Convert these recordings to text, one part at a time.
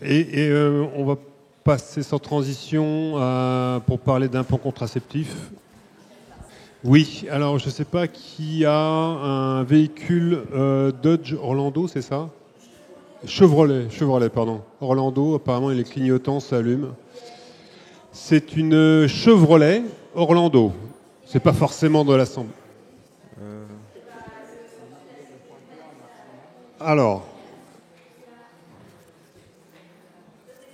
On va passer sans transition pour parler d'implants contraceptifs. Oui, alors je ne sais pas qui a un véhicule Dodge Orlando, c'est ça ? Chevrolet, pardon. Orlando, apparemment, les clignotants s'allument. C'est une Chevrolet Orlando. C'est pas forcément de l'assemblée. Alors,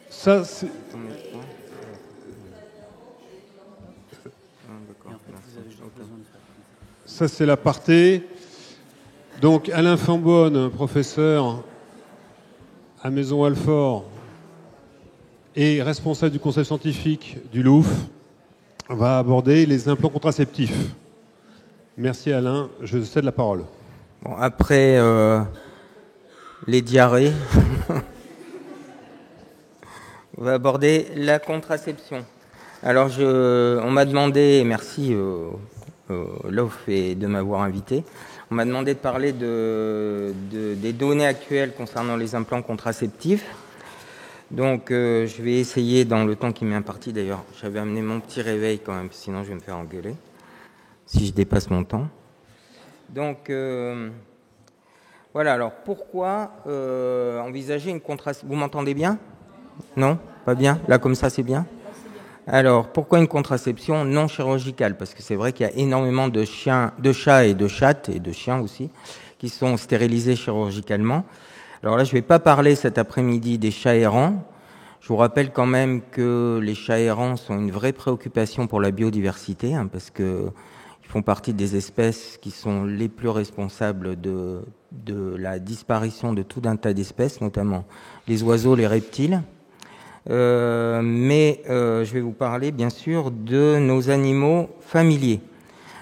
ça c'est... Ça c'est l'aparté. Donc Alain Fambonne, professeur à Maison Alfort et responsable du conseil scientifique du Louvre, va aborder les implants contraceptifs. Merci Alain, je cède la parole. Bon, après les diarrhées, on va aborder la contraception. Alors on m'a demandé, merci l'OF et de m'avoir invité, on m'a demandé de parler des données actuelles concernant les implants contraceptifs. Donc je vais essayer dans le temps qui m'est imparti. D'ailleurs, j'avais amené mon petit réveil quand même, sinon je vais me faire engueuler si je dépasse mon temps. Donc voilà, alors pourquoi envisager une contraception ? Vous m'entendez bien ? Non ? Pas bien ? Là comme ça c'est bien ? Alors pourquoi une contraception non chirurgicale ? Parce que c'est vrai qu'il y a énormément de chats et de chattes, et de chiens aussi, qui sont stérilisés chirurgicalement. Alors là, je ne vais pas parler cet après-midi des chats errants. Je vous rappelle quand même que les chats errants sont une vraie préoccupation pour la biodiversité, parce qu'ils font partie des espèces qui sont les plus responsables de la disparition de tout un tas d'espèces, notamment les oiseaux, les reptiles. Mais je vais vous parler bien sûr de nos animaux familiers.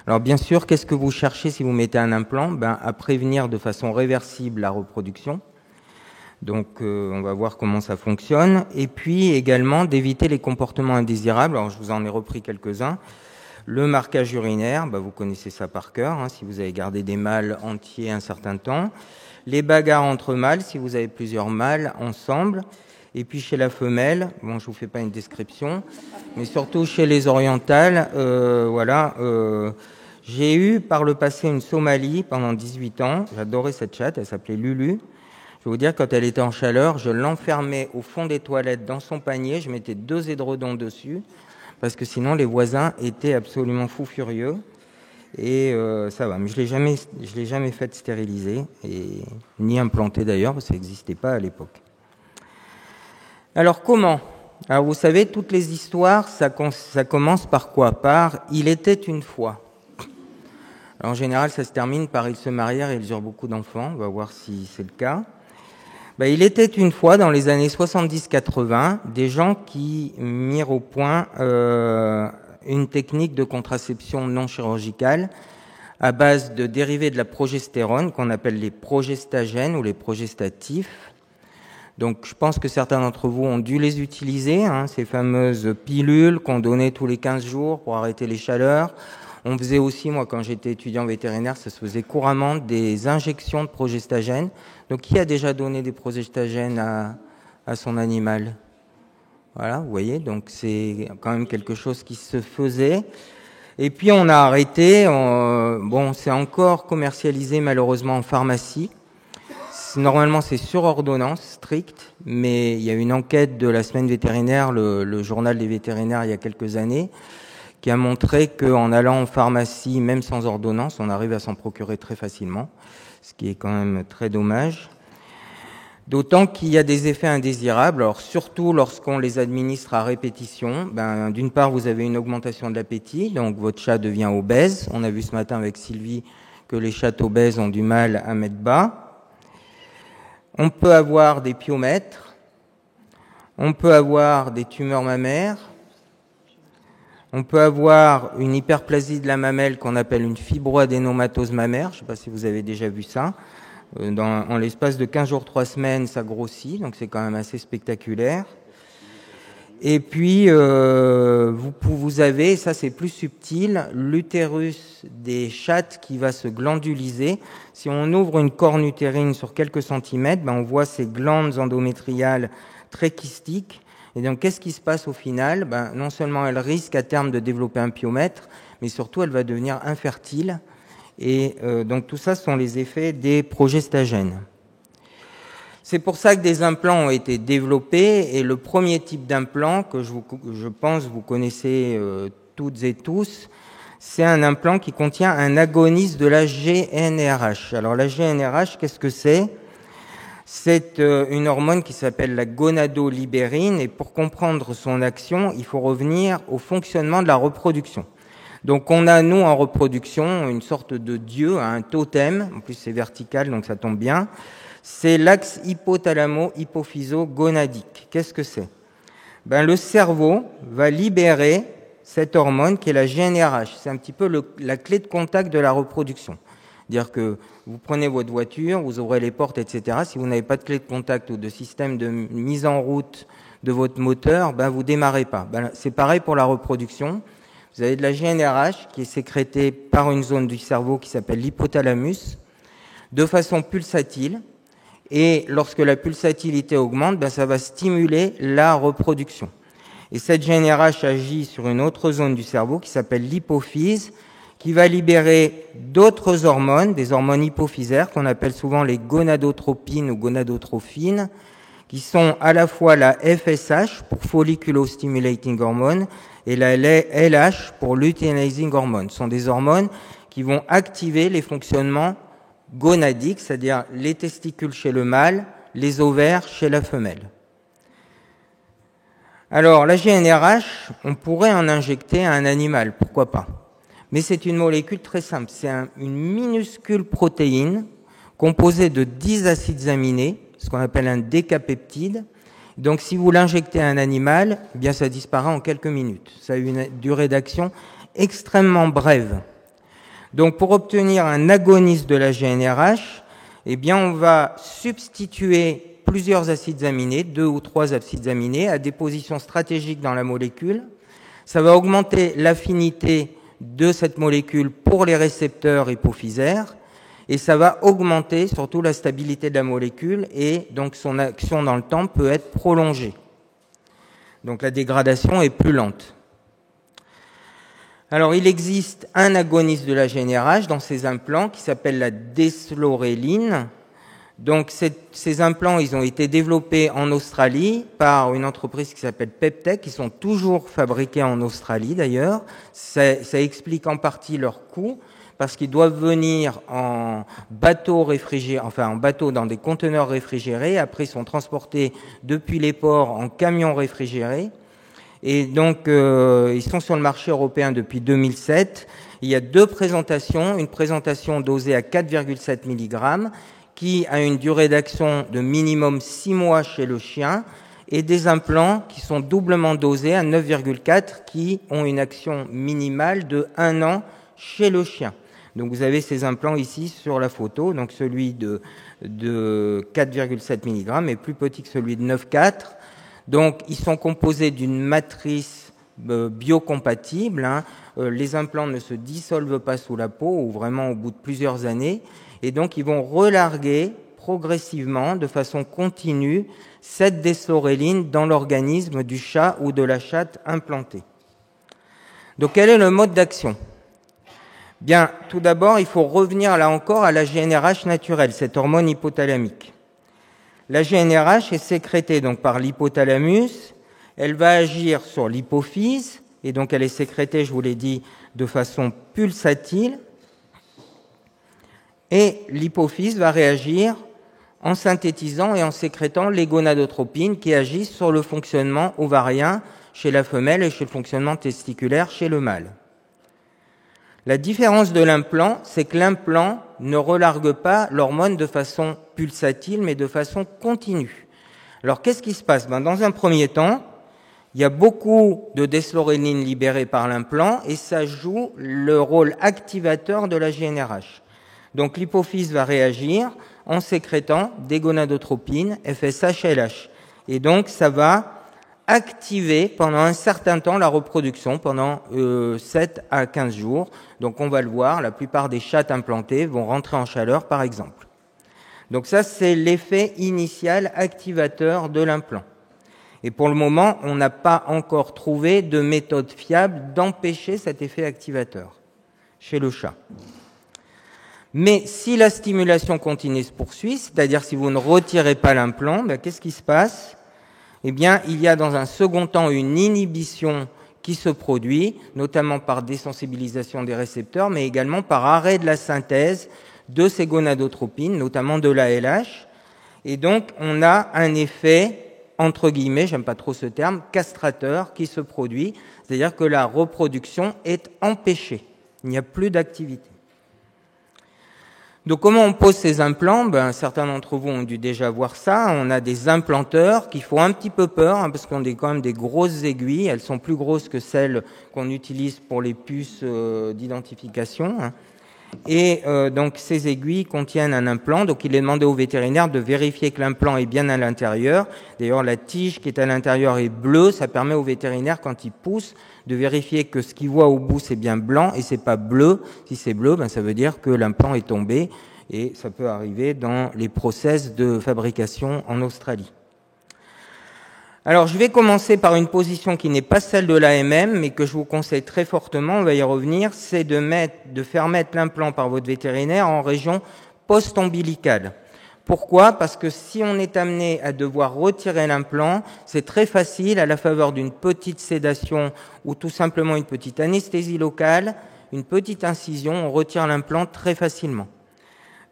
Alors bien sûr, qu'est-ce que vous cherchez si vous mettez un implant ? À prévenir de façon réversible la reproduction. Donc on va voir comment ça fonctionne. Et puis également d'éviter les comportements indésirables. Alors je vous en ai repris quelques-uns. Le marquage urinaire, vous connaissez ça par cœur, si vous avez gardé des mâles entiers un certain temps. Les bagarres entre mâles, si vous avez plusieurs mâles ensemble. Et puis chez la femelle, je vous fais pas une description, mais surtout chez les orientales, j'ai eu par le passé une Somalie pendant 18 ans. J'adorais cette chatte, elle s'appelait Lulu. Je vais vous dire, quand elle était en chaleur, je l'enfermais au fond des toilettes dans son panier, je mettais 2 édredons dessus, parce que sinon les voisins étaient absolument fous furieux. Et ça va, mais je l'ai jamais faite stériliser, et ni implanter d'ailleurs, parce que ça n'existait pas à l'époque. Alors comment ? Alors vous savez, toutes les histoires, ça commence par quoi ? Par « il était une fois ». Alors, en général, ça se termine par « ils se marièrent et ils eurent beaucoup d'enfants ». On va voir si c'est le cas. Il était une fois, dans les années 70-80, des gens qui mirent au point une technique de contraception non chirurgicale à base de dérivés de la progestérone qu'on appelle les progestagènes ou les progestatifs. Donc je pense que certains d'entre vous ont dû les utiliser, ces fameuses pilules qu'on donnait tous les 15 jours pour arrêter les chaleurs. On faisait aussi, moi quand j'étais étudiant vétérinaire, ça se faisait couramment, des injections de progestagènes. Donc qui a déjà donné des progestagènes à son animal ? Voilà, vous voyez, donc c'est quand même quelque chose qui se faisait. Et puis on a arrêté, c'est encore commercialisé malheureusement en pharmacie. Normalement, c'est sur ordonnance stricte, mais il y a une enquête de la semaine vétérinaire, le journal des vétérinaires, il y a quelques années, qui a montré qu'en allant en pharmacie, même sans ordonnance, on arrive à s'en procurer très facilement, ce qui est quand même très dommage. D'autant qu'il y a des effets indésirables, alors surtout lorsqu'on les administre à répétition. D'une part, vous avez une augmentation de l'appétit, donc votre chat devient obèse. On a vu ce matin avec Sylvie que les chats obèses ont du mal à mettre bas. On peut avoir des pyomètres, on peut avoir des tumeurs mammaires, on peut avoir une hyperplasie de la mamelle qu'on appelle une fibroadénomatose mammaire, je ne sais pas si vous avez déjà vu ça. En l'espace de 15 jours, 3 semaines, ça grossit, donc c'est quand même assez spectaculaire. Et puis, vous avez, ça c'est plus subtil, l'utérus des chattes qui va se glanduliser. Si on ouvre une corne utérine sur quelques centimètres, on voit ces glandes endométriales très kystique. Et donc, qu'est-ce qui se passe au final? Non seulement elle risque à terme de développer un pyomètre, mais surtout elle va devenir infertile. Et donc tout ça sont les effets des progestagènes. C'est pour ça que des implants ont été développés, et le premier type d'implant que je pense vous connaissez toutes et tous, c'est un implant qui contient un agoniste de la GnRH. Alors la GnRH, qu'est-ce que c'est? C'est une hormone qui s'appelle la gonadolibérine, et pour comprendre son action, il faut revenir au fonctionnement de la reproduction. Donc on a, nous, en reproduction, une sorte de dieu, un totem, en plus c'est vertical, donc ça tombe bien, c'est l'axe hypothalamo-hypophyso-gonadique. Qu'est-ce que c'est? Le cerveau va libérer cette hormone qui est la GnRH. C'est un petit peu la clé de contact de la reproduction. C'est-à-dire que vous prenez votre voiture, vous ouvrez les portes, etc. Si vous n'avez pas de clé de contact ou de système de mise en route de votre moteur, vous démarrez pas. C'est pareil pour la reproduction. Vous avez de la GnRH qui est sécrétée par une zone du cerveau qui s'appelle l'hypothalamus, de façon pulsatile. Et lorsque la pulsatilité augmente, ça va stimuler la reproduction. Et cette GnRH agit sur une autre zone du cerveau qui s'appelle l'hypophyse, qui va libérer d'autres hormones, des hormones hypophysaires qu'on appelle souvent les gonadotropines ou gonadotrophines, qui sont à la fois la FSH pour folliculo-stimulating hormone et la LH pour luteinizing hormone. Ce sont des hormones qui vont activer les fonctionnements gonadiques, c'est-à-dire les testicules chez le mâle, les ovaires chez la femelle. Alors, la GnRH, on pourrait en injecter à un animal, pourquoi pas? Mais c'est une molécule très simple. C'est une minuscule protéine composée de 10 acides aminés, ce qu'on appelle un décapeptide. Donc, si vous l'injectez à un animal, ça disparaît en quelques minutes. Ça a une durée d'action extrêmement brève. Donc, pour obtenir un agoniste de la GnRH, on va substituer plusieurs acides aminés, 2 ou 3 acides aminés, à des positions stratégiques dans la molécule. Ça va augmenter l'affinité de cette molécule pour les récepteurs hypophysaires, et ça va augmenter surtout la stabilité de la molécule, et donc son action dans le temps peut être prolongée. Donc la dégradation est plus lente. Alors il existe un agoniste de la GnRH dans ces implants qui s'appelle la desloréline. Donc ces implants, ils ont été développés en Australie par une entreprise qui s'appelle Peptech, qui sont toujours fabriqués en Australie d'ailleurs. Ça explique en partie leur coût, parce qu'ils doivent venir en bateau réfrigéré, en bateau dans des conteneurs réfrigérés. Après, ils sont transportés depuis les ports en camions réfrigérés. Et donc, ils sont sur le marché européen depuis 2007. Il y a 2 présentations. Une présentation dosée à 4,7 mg, qui a une durée d'action de minimum 6 mois chez le chien, et des implants qui sont doublement dosés à 9,4, qui ont une action minimale de 1 an chez le chien. Donc vous avez ces implants ici sur la photo. Donc celui de 4,7 mg est plus petit que celui de 9,4. Donc ils sont composés d'une matrice biocompatible. Les implants ne se dissolvent pas sous la peau, ou vraiment au bout de plusieurs années. Et donc ils vont relarguer progressivement, de façon continue, cette desloréline dans l'organisme du chat ou de la chatte implantée. Donc quel est le mode d'action? Tout d'abord, il faut revenir là encore à la GnRH naturelle, cette hormone hypothalamique. La GnRH est sécrétée donc par l'hypothalamus, elle va agir sur l'hypophyse, et donc elle est sécrétée, je vous l'ai dit, de façon pulsatile, et l'hypophyse va réagir en synthétisant et en sécrétant les gonadotropines qui agissent sur le fonctionnement ovarien chez la femelle et sur le fonctionnement testiculaire chez le mâle. La différence de l'implant, c'est que l'implant ne relargue pas l'hormone de façon pulsatile, mais de façon continue. Alors, qu'est-ce qui se passe? Dans un premier temps, il y a beaucoup de desloréline libérée par l'implant, et ça joue le rôle activateur de la GnRH. Donc, l'hypophyse va réagir en sécrétant des gonadotropines, FSH, LH. Et donc, ça va activer pendant un certain temps la reproduction, pendant 7 à 15 jours. Donc on va le voir, la plupart des chattes implantées vont rentrer en chaleur par exemple. Donc ça, c'est l'effet initial activateur de l'implant. Et pour le moment, on n'a pas encore trouvé de méthode fiable d'empêcher cet effet activateur chez le chat. Mais si la stimulation continue se poursuit, c'est-à-dire si vous ne retirez pas l'implant, qu'est-ce qui se passe? Eh bien, il y a dans un second temps une inhibition qui se produit, notamment par désensibilisation des récepteurs, mais également par arrêt de la synthèse de ces gonadotropines, notamment de l'ALH. Et donc, on a un effet, entre guillemets, j'aime pas trop ce terme, castrateur qui se produit, c'est-à-dire que la reproduction est empêchée. Il n'y a plus d'activité. Donc, comment on pose ces implants? Certains d'entre vous ont dû déjà voir ça. On a des implanteurs qui font un petit peu peur, parce qu'on a quand même des grosses aiguilles. Elles sont plus grosses que celles qu'on utilise pour les puces d'identification. Et donc, ces aiguilles contiennent un implant. Donc, il est demandé au vétérinaire de vérifier que l'implant est bien à l'intérieur. D'ailleurs, la tige qui est à l'intérieur est bleue. Ça permet au vétérinaire, quand il pousse, de vérifier que ce qu'il voit au bout, c'est bien blanc et c'est pas bleu. Si c'est bleu, ça veut dire que l'implant est tombé. Et ça peut arriver dans les process de fabrication en Australie. Alors, je vais commencer par une position qui n'est pas celle de l'AMM, mais que je vous conseille très fortement, on va y revenir, c'est de faire mettre l'implant par votre vétérinaire en région post-ombilicale. Pourquoi? Parce que si on est amené à devoir retirer l'implant, c'est très facile, à la faveur d'une petite sédation ou tout simplement une petite anesthésie locale, une petite incision, on retire l'implant très facilement.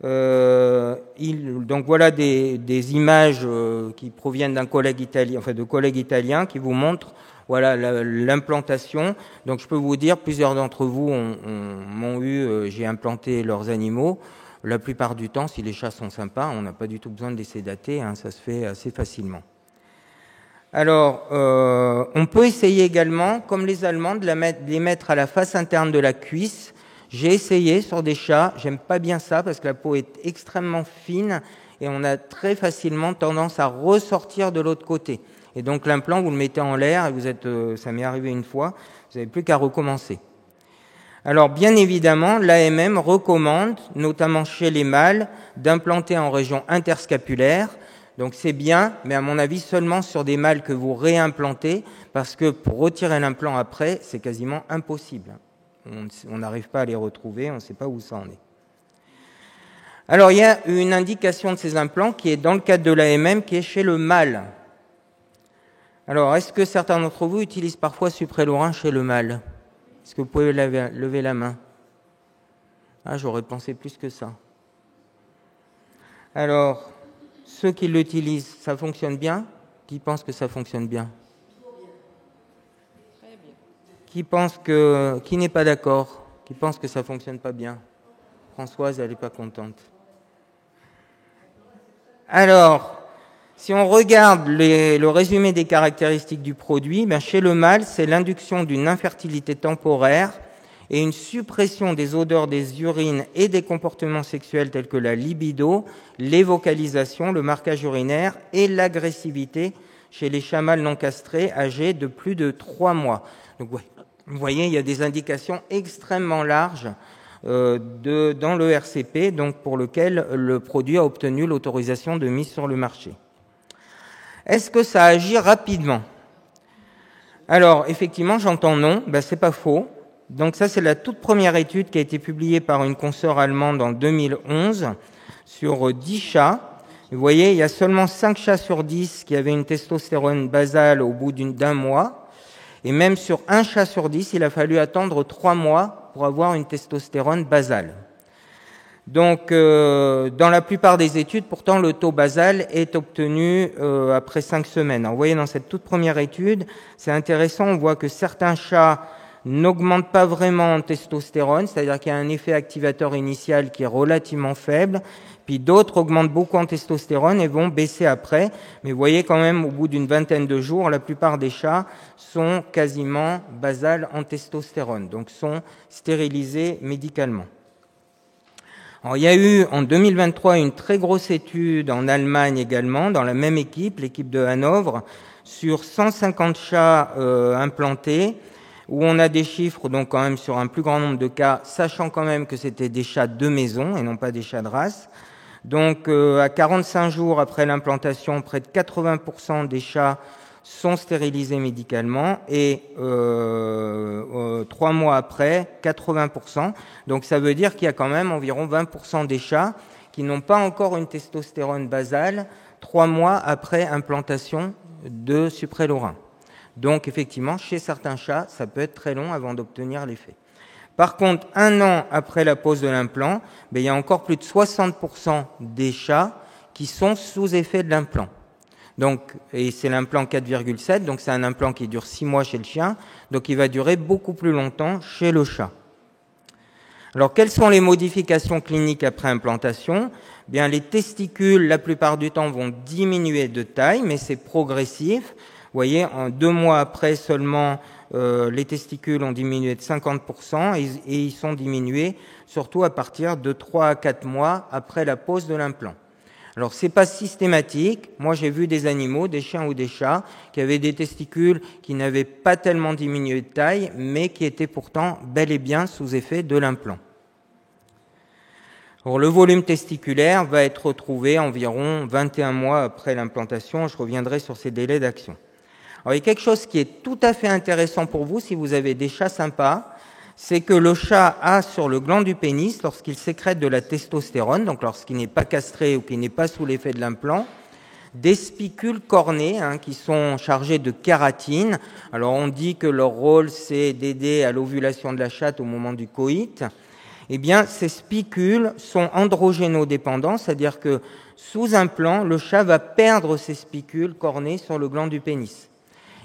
Donc voilà des images qui proviennent d'un collègue italien, enfin de collègues italiens qui vous montrent voilà l'implantation. Donc je peux vous dire, plusieurs d'entre vous m'ont eu, j'ai implanté leurs animaux. La plupart du temps, si les chats sont sympas, on n'a pas du tout besoin de les sédater, ça se fait assez facilement. Alors, on peut essayer également, comme les Allemands, de les mettre à la face interne de la cuisse. J'ai essayé sur des chats, j'aime pas bien ça parce que la peau est extrêmement fine et on a très facilement tendance à ressortir de l'autre côté. Et donc l'implant, vous le mettez en l'air et vous êtes, ça m'est arrivé une fois, vous n'avez plus qu'à recommencer. Alors bien évidemment, l'AMM recommande, notamment chez les mâles, d'implanter en région interscapulaire. Donc c'est bien, mais à mon avis seulement sur des mâles que vous réimplantez, parce que pour retirer l'implant après, c'est quasiment impossible. On n'arrive pas à les retrouver, on ne sait pas où ça en est. Alors, il y a une indication de ces implants qui est dans le cadre de l'AMM, qui est chez le mâle. Alors, est-ce que certains d'entre vous utilisent parfois suprélorhin chez le mâle? Est-ce que vous pouvez lever la main? Ah, j'aurais pensé plus que ça. Alors, ceux qui l'utilisent, ça fonctionne bien? Qui pensent que ça fonctionne bien? Qui n'est pas d'accord, qui pense que ça fonctionne pas bien? Françoise, elle n'est pas contente. Alors, si on regarde le résumé des caractéristiques du produit, chez le mâle, c'est l'induction d'une infertilité temporaire et une suppression des odeurs des urines et des comportements sexuels tels que la libido, les vocalisations, le marquage urinaire et l'agressivité chez les chats mâles non castrés âgés de plus de 3 mois. Donc, ouais. Vous voyez, il y a des indications extrêmement larges dans le RCP, donc pour lequel le produit a obtenu l'autorisation de mise sur le marché. Est-ce que ça agit rapidement? Alors, effectivement, j'entends non, c'est pas faux. Donc ça, c'est la toute première étude qui a été publiée par une consoeur allemande en 2011 sur 10 chats. Vous voyez, il y a seulement 5 chats sur 10 qui avaient une testostérone basale au bout d'un mois. Et même sur un chat sur 10, il a fallu attendre 3 mois pour avoir une testostérone basale. Donc, dans la plupart des études, pourtant, le taux basal est obtenu après 5 semaines. Alors, vous voyez, dans cette toute première étude, c'est intéressant, on voit que certains chats n'augmentent pas vraiment en testostérone, c'est-à-dire qu'il y a un effet activateur initial qui est relativement faible, puis d'autres augmentent beaucoup en testostérone et vont baisser après. Mais vous voyez quand même, au bout d'une vingtaine de jours, la plupart des chats sont quasiment basales en testostérone, donc sont stérilisés médicalement. Alors, il y a eu en 2023 une très grosse étude en Allemagne également, dans la même équipe, l'équipe de Hanovre, sur 150 chats implantés, où on a des chiffres donc quand même sur un plus grand nombre de cas, sachant quand même que c'était des chats de maison et non pas des chats de race. Donc à 45 jours après l'implantation, près de 80% des chats sont stérilisés médicalement et 3 mois après, 80%. Donc ça veut dire qu'il y a quand même environ 20% des chats qui n'ont pas encore une testostérone basale 3 mois après implantation de suprélorhin. Donc effectivement, chez certains chats, ça peut être très long avant d'obtenir l'effet. Par contre, 1 an après la pose de l'implant, il y a encore plus de 60% des chats qui sont sous effet de l'implant. Donc, et c'est l'implant 4,7, donc c'est un implant qui dure 6 mois chez le chien, donc il va durer beaucoup plus longtemps chez le chat. Alors, quelles sont les modifications cliniques après implantation ? Bien, les testicules, la plupart du temps, vont diminuer de taille, mais c'est progressif. Vous voyez, en 2 mois après seulement, les testicules ont diminué de 50% et ils sont diminués surtout à partir de 3 à 4 mois après la pose de l'implant. Alors, c'est pas systématique. Moi, j'ai vu des animaux, des chiens ou des chats, qui avaient des testicules qui n'avaient pas tellement diminué de taille, mais qui étaient pourtant bel et bien sous effet de l'implant. Alors, le volume testiculaire va être retrouvé environ 21 mois après l'implantation. Je reviendrai sur ces délais d'action. Alors, il y a quelque chose qui est tout à fait intéressant pour vous si vous avez des chats sympas, c'est que le chat a sur le gland du pénis, lorsqu'il sécrète de la testostérone, donc lorsqu'il n'est pas castré ou qu'il n'est pas sous l'effet de l'implant, des spicules cornées qui sont chargées de kératine. Alors on dit que leur rôle c'est d'aider à l'ovulation de la chatte au moment du coït. Eh bien ces spicules sont androgénodépendants, c'est-à-dire que sous implant, le chat va perdre ses spicules cornées sur le gland du pénis.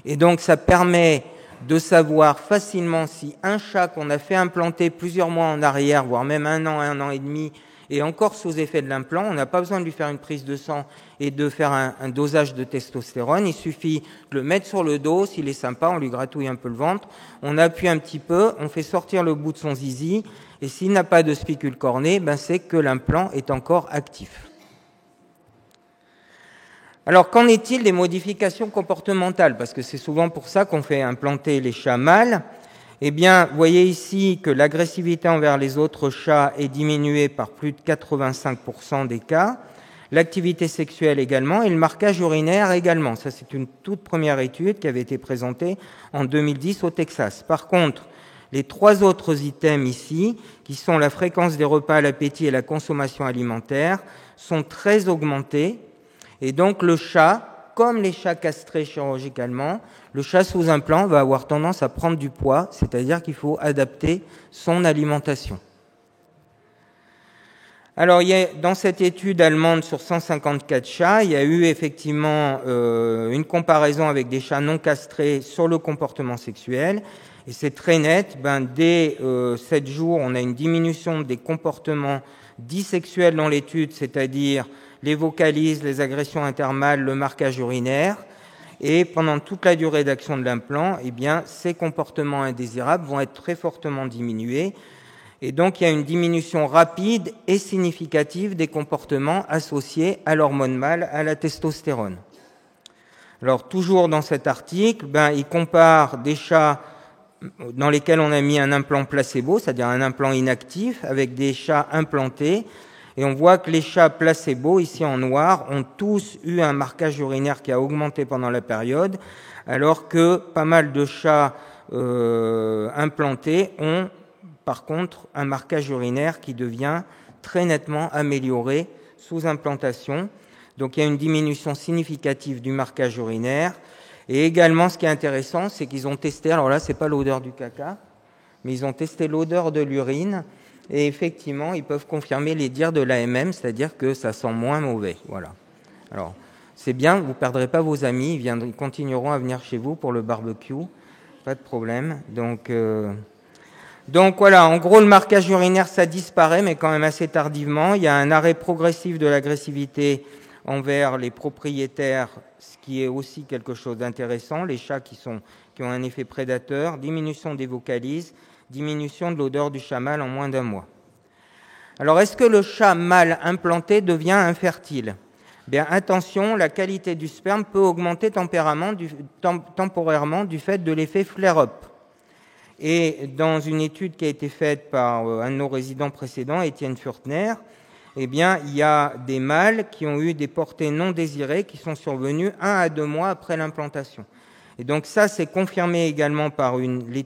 Et donc ça permet de savoir facilement si un chat qu'on a fait implanter plusieurs mois en arrière, voire même 1 an et demi, est encore sous effet de l'implant. On n'a pas besoin de lui faire une prise de sang et de faire un dosage de testostérone. Il suffit de le mettre sur le dos. S'il est sympa, on lui gratouille un peu le ventre. On appuie un petit peu, on fait sortir le bout de son zizi. Et s'il n'a pas de spicule cornée, c'est que l'implant est encore actif. Alors, qu'en est-il des modifications comportementales ? Parce que c'est souvent pour ça qu'on fait implanter les chats mâles. Eh bien, vous voyez ici que l'agressivité envers les autres chats est diminuée par plus de 85% des cas. L'activité sexuelle également et le marquage urinaire également. Ça, c'est une toute première étude qui avait été présentée en 2010 au Texas. Par contre, les 3 autres items ici, qui sont la fréquence des repas à l'appétit et la consommation alimentaire, sont très augmentés. Et donc le chat, comme les chats castrés chirurgicalement, le chat sous implant va avoir tendance à prendre du poids, c'est-à-dire qu'il faut adapter son alimentation. Alors, dans cette étude allemande sur 154 chats, il y a eu effectivement une comparaison avec des chats non castrés sur le comportement sexuel. Et c'est très net. Dès 7 jours, on a une diminution des comportements dits sexuels dans l'étude, c'est-à-dire les vocalises, les agressions intermâles, le marquage urinaire. Et pendant toute la durée d'action de l'implant, ces comportements indésirables vont être très fortement diminués. Et donc, il y a une diminution rapide et significative des comportements associés à l'hormone mâle, à la testostérone. Alors, toujours dans cet article, il compare des chats dans lesquels on a mis un implant placebo, c'est-à-dire un implant inactif, avec des chats implantés. Et on voit que les chats placebo, ici en noir, ont tous eu un marquage urinaire qui a augmenté pendant la période, alors que pas mal de chats implantés ont, par contre, un marquage urinaire qui devient très nettement amélioré sous implantation. Donc il y a une diminution significative du marquage urinaire. Et également, ce qui est intéressant, c'est qu'ils ont testé, alors là, c'est pas l'odeur du caca, mais ils ont testé l'odeur de l'urine. Et effectivement, ils peuvent confirmer les dires de l'AMM, c'est-à-dire que ça sent moins mauvais. Voilà. Alors, c'est bien, vous ne perdrez pas vos amis, ils continueront à venir chez vous pour le barbecue, pas de problème. Donc voilà, en gros, le marquage urinaire, ça disparaît, mais quand même assez tardivement. Il y a un arrêt progressif de l'agressivité envers les propriétaires, ce qui est aussi quelque chose d'intéressant. Les chats qui ont un effet prédateur, diminution des vocalises, diminution de l'odeur du chat mâle en moins d'1 mois. Alors, est-ce que le chat mâle implanté devient infertile ? Bien, attention, la qualité du sperme peut augmenter temporairement du fait de l'effet flare-up. Et dans une étude qui a été faite par un de nos résidents précédents, Étienne Furtner, eh bien, il y a des mâles qui ont eu des portées non désirées qui sont survenues 1 à 2 mois après l'implantation. Et donc ça, c'est confirmé également par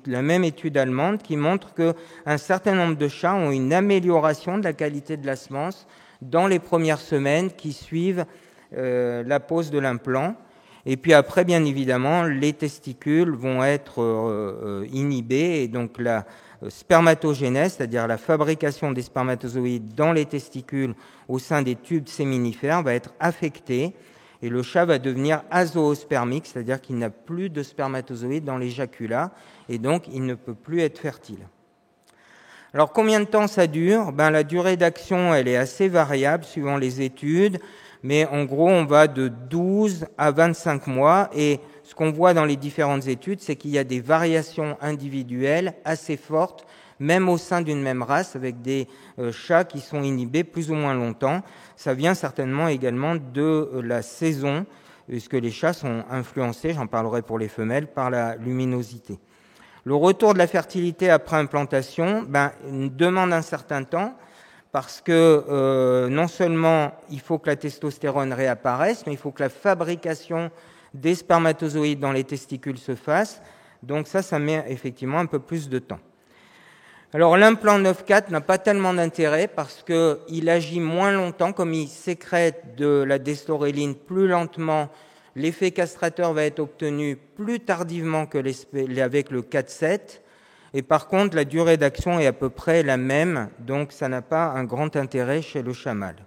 la même étude allemande qui montre qu'un certain nombre de chats ont une amélioration de la qualité de la semence dans les premières semaines qui suivent la pose de l'implant. Et puis après, bien évidemment, les testicules vont être inhibés et donc la spermatogénèse, c'est-à-dire la fabrication des spermatozoïdes dans les testicules au sein des tubes séminifères, va être affectée et le chat va devenir azoospermique, c'est-à-dire qu'il n'a plus de spermatozoïdes dans l'éjaculat et donc il ne peut plus être fertile. Alors combien de temps ça dure ? La durée d'action, elle est assez variable suivant les études, mais en gros on va de 12 à 25 mois et ce qu'on voit dans les différentes études, c'est qu'il y a des variations individuelles assez fortes, même au sein d'une même race, avec des chats qui sont inhibés plus ou moins longtemps. Ça vient certainement également de la saison, puisque les chats sont influencés, j'en parlerai pour les femelles, par la luminosité. Le retour de la fertilité après implantation demande un certain temps, parce que non seulement il faut que la testostérone réapparaisse, mais il faut que la fabrication des spermatozoïdes dans les testicules se fasse. Donc ça met effectivement un peu plus de temps. Alors l'implant 9,4 n'a pas tellement d'intérêt parce qu'il agit moins longtemps, comme il sécrète de la desloréline plus lentement, l'effet castrateur va être obtenu plus tardivement qu'avec le 4,7, et par contre la durée d'action est à peu près la même, donc ça n'a pas un grand intérêt chez le chat mâle.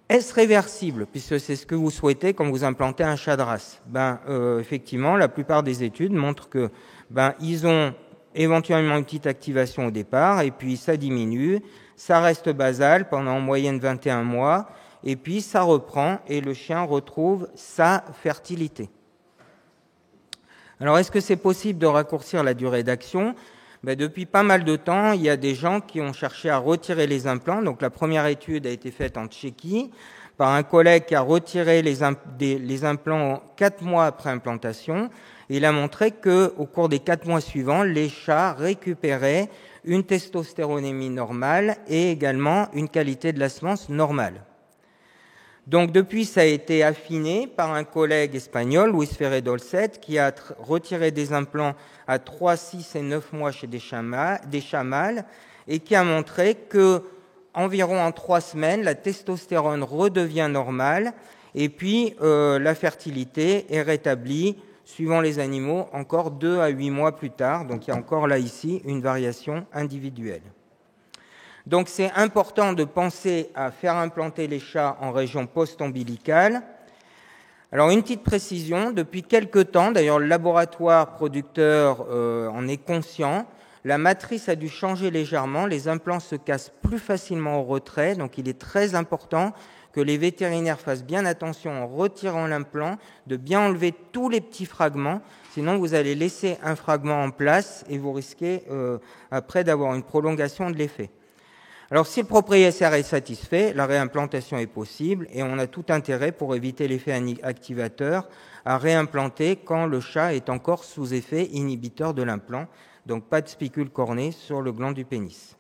Est-ce réversible, puisque c'est ce que vous souhaitez quand vous implantez un chat de race ? Effectivement, la plupart des études montrent que ils ont éventuellement une petite activation au départ, et puis ça diminue, ça reste basal pendant en moyenne 21 mois, et puis ça reprend, et le chien retrouve sa fertilité. Alors, est-ce que c'est possible de raccourcir la durée d'action ? Depuis pas mal de temps, il y a des gens qui ont cherché à retirer les implants. Donc, la première étude a été faite en Tchéquie par un collègue qui a retiré les implants 4 mois après implantation. Il a montré qu'au cours des 4 mois suivants, les chats récupéraient une testostéronémie normale et également une qualité de la semence normale. Donc depuis, ça a été affiné par un collègue espagnol, Luis Ferrer Dolcet, qui a retiré des implants à 3, 6 et 9 mois chez des chats mâles et qui a montré que environ en 3 semaines, la testostérone redevient normale et puis la fertilité est rétablie suivant les animaux, encore 2 à 8 mois plus tard. Donc il y a encore là, ici, une variation individuelle. Donc c'est important de penser à faire implanter les chats en région post-ombilicale. Alors une petite précision, depuis quelque temps, d'ailleurs le laboratoire producteur en est conscient, la matrice a dû changer légèrement, les implants se cassent plus facilement au retrait, donc il est très important que les vétérinaires fassent bien attention en retirant l'implant, de bien enlever tous les petits fragments, sinon vous allez laisser un fragment en place et vous risquez après d'avoir une prolongation de l'effet. Alors si le propriétaire est satisfait, la réimplantation est possible et on a tout intérêt pour éviter l'effet activateur à réimplanter quand le chat est encore sous effet inhibiteur de l'implant, donc pas de spicule cornée sur le gland du pénis.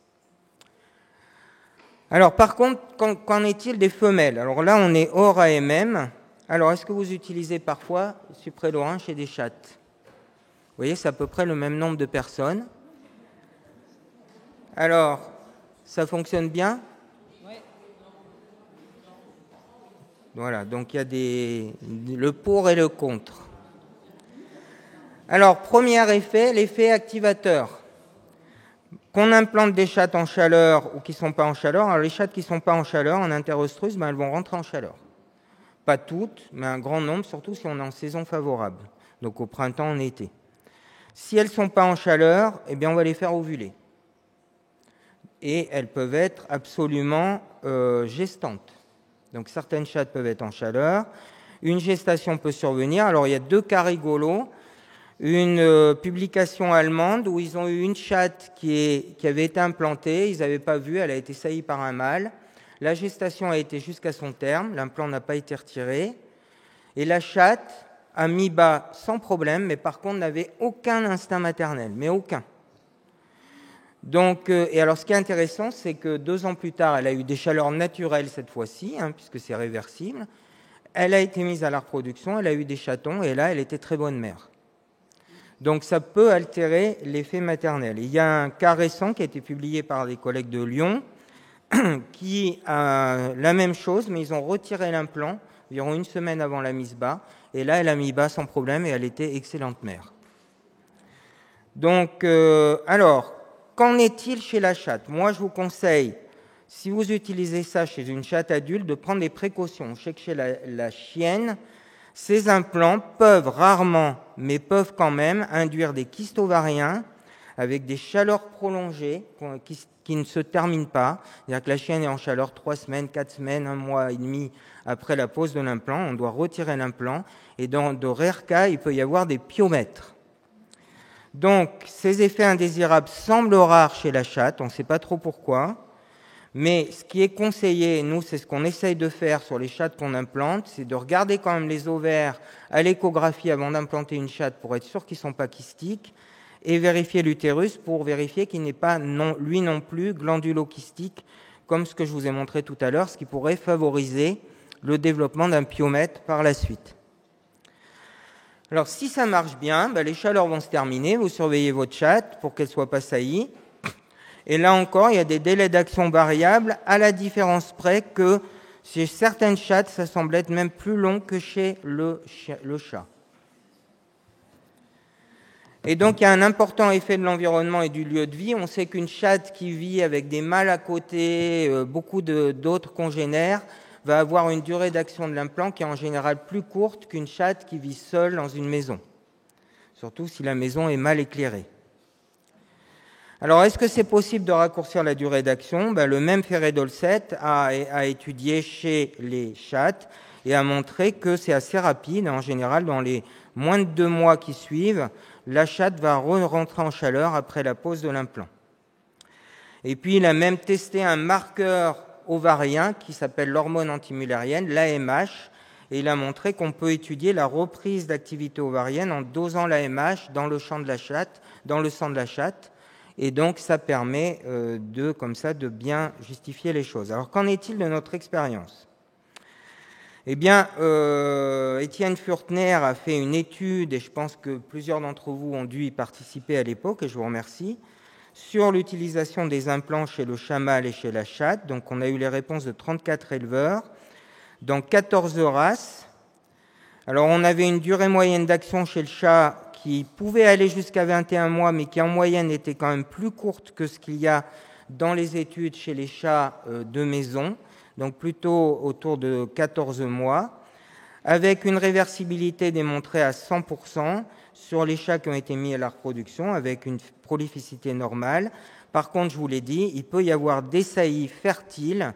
Alors par contre, qu'en est-il des femelles ? Alors là, on est hors AMM. Alors est-ce que vous utilisez parfois Suprelorin chez des chattes ? Vous voyez, c'est à peu près le même nombre de personnes. Alors, ça fonctionne bien ? Oui. Voilà, donc il y a le pour et le contre. Alors, premier effet, l'effet activateur. Qu'on implante des chattes en chaleur ou qui ne sont pas en chaleur. Alors les chattes qui ne sont pas en chaleur, en interœstrus, elles vont rentrer en chaleur. Pas toutes, mais un grand nombre, surtout si on est en saison favorable, donc au printemps, en été. Si elles ne sont pas en chaleur, eh bien on va les faire ovuler. Et elles peuvent être absolument gestantes. Donc certaines chattes peuvent être en chaleur. Une gestation peut survenir. Alors il y a 2 cas rigolos. Une publication allemande où ils ont eu une chatte qui avait été implantée, ils n'avaient pas vu, elle a été saillie par un mâle. La gestation a été jusqu'à son terme, l'implant n'a pas été retiré. Et la chatte a mis bas sans problème, mais par contre n'avait aucun instinct maternel, mais aucun. Donc, et alors ce qui est intéressant, c'est que 2 ans plus tard, elle a eu des chaleurs naturelles cette fois-ci, puisque c'est réversible. Elle a été mise à la reproduction, elle a eu des chatons, et là, elle était très bonne mère. Donc ça peut altérer l'effet maternel. Il y a un cas récent qui a été publié par des collègues de Lyon, qui a la même chose, mais ils ont retiré l'implant environ 1 semaine avant la mise bas, et là, elle a mis bas sans problème, et elle était excellente mère. Donc, alors, qu'en est-il chez la chatte? Moi, je vous conseille, si vous utilisez ça chez une chatte adulte, de prendre des précautions. Je sais que chez la chienne, ces implants peuvent rarement, mais peuvent quand même, induire des kystes ovariens avec des chaleurs prolongées qui ne se terminent pas. C'est-à-dire que la chienne est en chaleur 3 semaines, 4 semaines, 1 mois et demi après la pose de l'implant. On doit retirer l'implant. Et dans de rares cas, il peut y avoir des pyomètres. Donc, ces effets indésirables semblent rares chez la chatte, on ne sait pas trop pourquoi, mais ce qui est conseillé, nous, c'est ce qu'on essaye de faire sur les chattes qu'on implante, c'est de regarder quand même les ovaires à l'échographie avant d'implanter une chatte pour être sûr qu'ils ne sont pas kystiques, et vérifier l'utérus pour vérifier qu'il n'est pas, lui non plus, glandulo-kystique, comme ce que je vous ai montré tout à l'heure, ce qui pourrait favoriser le développement d'un pyomètre par la suite. Alors, si ça marche bien, les chaleurs vont se terminer. Vous surveillez votre chatte pour qu'elle ne soit pas saillie. Et là encore, il y a des délais d'action variables, à la différence près que chez certaines chattes, ça semble être même plus long que chez le chat. Et donc, il y a un important effet de l'environnement et du lieu de vie. On sait qu'une chatte qui vit avec des mâles à côté, beaucoup d'autres congénères, va avoir une durée d'action de l'implant qui est en général plus courte qu'une chatte qui vit seule dans une maison, surtout si la maison est mal éclairée. Alors, est-ce que c'est possible de raccourcir la durée d'action? Le même Ferré-Dolcet a étudié chez les chattes et a montré que c'est assez rapide. En général, dans les moins de 2 mois qui suivent, la chatte va rentrer en chaleur après la pose de l'implant. Et puis, il a même testé un marqueur ovarien qui s'appelle l'hormone antimullérienne, l'AMH, et il a montré qu'on peut étudier la reprise d'activité ovarienne en dosant l'AMH dans le sang de la chatte, et donc ça permet comme ça de bien justifier les choses. Alors qu'en est-il de notre expérience? Eh bien, Étienne Furtner a fait une étude, et je pense que plusieurs d'entre vous ont dû y participer à l'époque, et je vous remercie, sur l'utilisation des implants chez le chat mâle et chez la chatte. Donc, on a eu les réponses de 34 éleveurs dans 14 races. Alors, on avait une durée moyenne d'action chez le chat qui pouvait aller jusqu'à 21 mois, mais qui en moyenne était quand même plus courte que ce qu'il y a dans les études chez les chats de maison, donc plutôt autour de 14 mois, avec une réversibilité démontrée à 100%, sur les chats qui ont été mis à la reproduction avec une prolificité normale. Par contre, je vous l'ai dit, il peut y avoir des saillies fertiles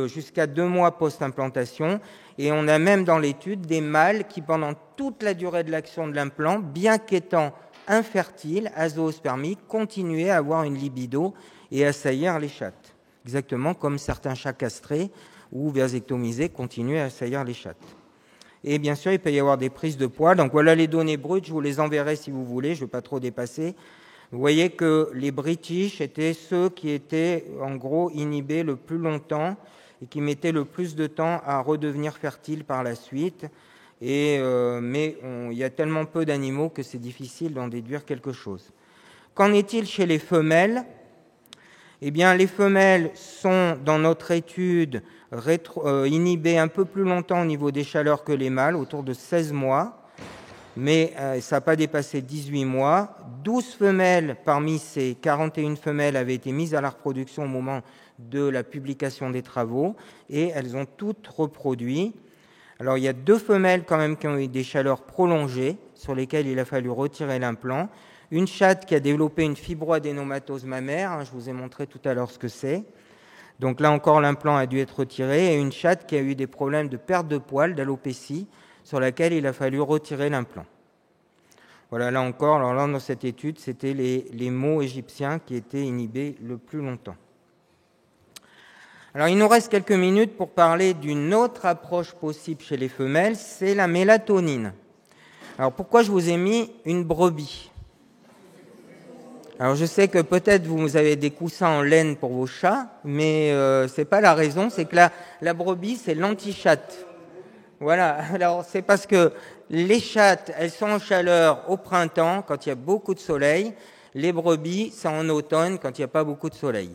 jusqu'à 2 mois post-implantation. Et on a même dans l'étude des mâles qui, pendant toute la durée de l'action de l'implant, bien qu'étant infertiles, azoospermiques, continuaient à avoir une libido et à saillir les chattes. Exactement comme certains chats castrés ou vasectomisés continuaient à saillir les chattes. Et bien sûr, il peut y avoir des prises de poids. Donc voilà les données brutes, je vous les enverrai si vous voulez, je ne veux pas trop dépasser. Vous voyez que les British étaient ceux qui étaient en gros inhibés le plus longtemps et qui mettaient le plus de temps à redevenir fertiles par la suite. Mais il y a tellement peu d'animaux que c'est difficile d'en déduire quelque chose. Qu'en est-il chez les femelles? Eh bien, les femelles sont, dans notre étude, inhibées un peu plus longtemps au niveau des chaleurs que les mâles, autour de 16 mois, mais ça n'a pas dépassé 18 mois. 12 femelles parmi ces 41 femelles avaient été mises à la reproduction au moment de la publication des travaux, et elles ont toutes reproduit. Alors, il y a 2 femelles quand même qui ont eu des chaleurs prolongées, sur lesquelles il a fallu retirer l'implant. Une chatte qui a développé une fibroadénomatose mammaire, je vous ai montré tout à l'heure ce que c'est. Donc là encore, l'implant a dû être retiré. Et une chatte qui a eu des problèmes de perte de poils, d'alopécie, sur laquelle il a fallu retirer l'implant. Voilà, là encore, alors là, dans cette étude, c'était les maux égyptiens qui étaient inhibés le plus longtemps. Alors, il nous reste quelques minutes pour parler d'une autre approche possible chez les femelles, c'est la mélatonine. Alors, pourquoi je vous ai mis une brebis ? Alors je sais que peut-être vous avez des coussins en laine pour vos chats, mais c'est pas la raison, c'est que la brebis c'est l'anti-chatte. Voilà, alors c'est parce que les chattes, elles sont en chaleur au printemps quand il y a beaucoup de soleil, les brebis c'est en automne quand il n'y a pas beaucoup de soleil.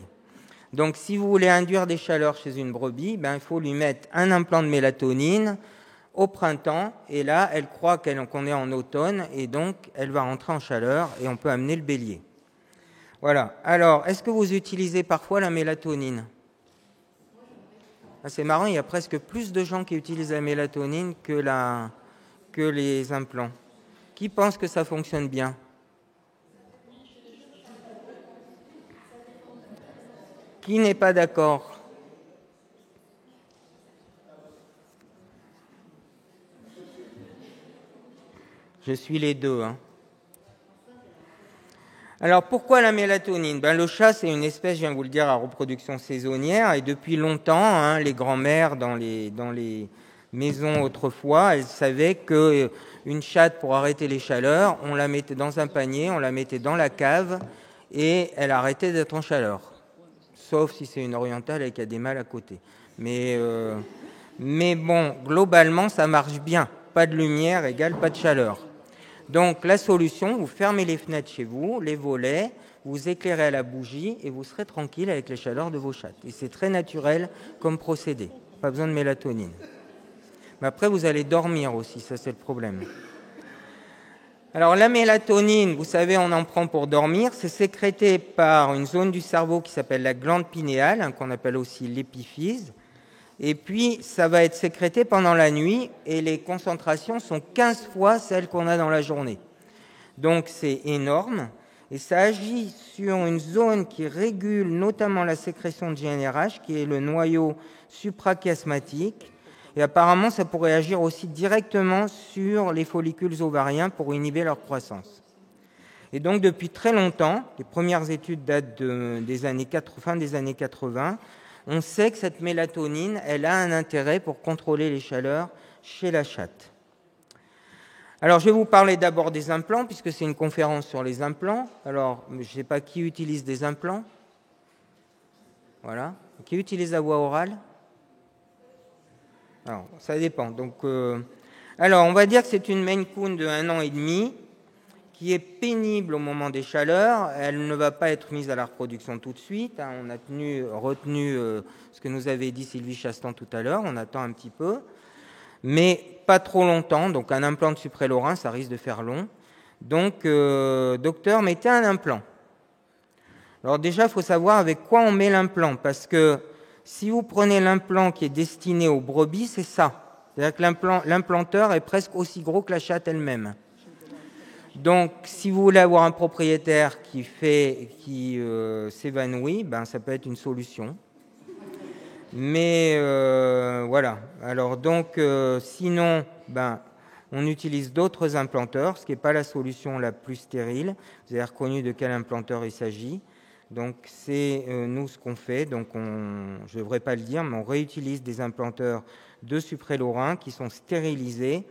Donc si vous voulez induire des chaleurs chez une brebis, il faut lui mettre un implant de mélatonine au printemps, et là elle croit qu'on est en automne, et donc elle va rentrer en chaleur et on peut amener le bélier. Voilà. Alors, est-ce que vous utilisez parfois la mélatonine ? C'est marrant, il y a presque plus de gens qui utilisent la mélatonine que les implants. Qui pense que ça fonctionne bien ? Qui n'est pas d'accord ? Je suis les deux, hein. Alors, pourquoi la mélatonine ? Le chat, c'est une espèce, je viens de vous le dire, à reproduction saisonnière. Et depuis longtemps, les grands-mères dans les maisons autrefois, elles savaient qu'une chatte, pour arrêter les chaleurs, on la mettait dans un panier, on la mettait dans la cave, et elle arrêtait d'être en chaleur. Sauf si c'est une orientale et qu'il y a des mâles à côté. Mais bon, globalement, ça marche bien. Pas de lumière égale pas de chaleur. Donc la solution, vous fermez les fenêtres chez vous, les volets, vous éclairez à la bougie et vous serez tranquille avec les chaleurs de vos chattes. Et c'est très naturel comme procédé, pas besoin de mélatonine. Mais après, vous allez dormir aussi, ça c'est le problème. Alors la mélatonine, vous savez, on en prend pour dormir, c'est sécrété par une zone du cerveau qui s'appelle la glande pinéale, qu'on appelle aussi l'épiphyse. Et puis, ça va être sécrété pendant la nuit et les concentrations sont 15 fois celles qu'on a dans la journée. Donc, c'est énorme et ça agit sur une zone qui régule notamment la sécrétion de GnRH, qui est le noyau suprachiasmatique. Et apparemment, ça pourrait agir aussi directement sur les follicules ovariens pour inhiber leur croissance. Et donc, depuis très longtemps, les premières études datent fin des années 80, on sait que cette mélatonine, elle a un intérêt pour contrôler les chaleurs chez la chatte. Alors, je vais vous parler d'abord des implants, puisque c'est une conférence sur les implants. Alors, je ne sais pas qui utilise des implants. Voilà. Qui utilise la voie orale ? Alors, ça dépend. Donc, alors, on va dire que c'est une Maine Coon de 1 an et demi, qui est pénible au moment des chaleurs. Elle ne va pas être mise à la reproduction tout de suite. On a retenu ce que nous avait dit Sylvie Chastan tout à l'heure. On attend un petit peu, mais pas trop longtemps. Donc un implant de suprélorhin, ça risque de faire long. Donc, docteur, mettez un implant. Alors déjà, il faut savoir avec quoi on met l'implant, parce que si vous prenez l'implant qui est destiné aux brebis, c'est ça. C'est-à-dire que l'implanteur est presque aussi gros que la chatte elle-même. Donc, si vous voulez avoir un propriétaire qui s'évanouit, ça peut être une solution. Mais voilà. Alors donc, sinon, on utilise d'autres implanteurs, ce qui n'est pas la solution la plus stérile. Vous avez reconnu de quel implanteur il s'agit. Donc, c'est nous ce qu'on fait. Donc, je ne devrais pas le dire, mais on réutilise des implanteurs de suprélorhin qui sont stérilisés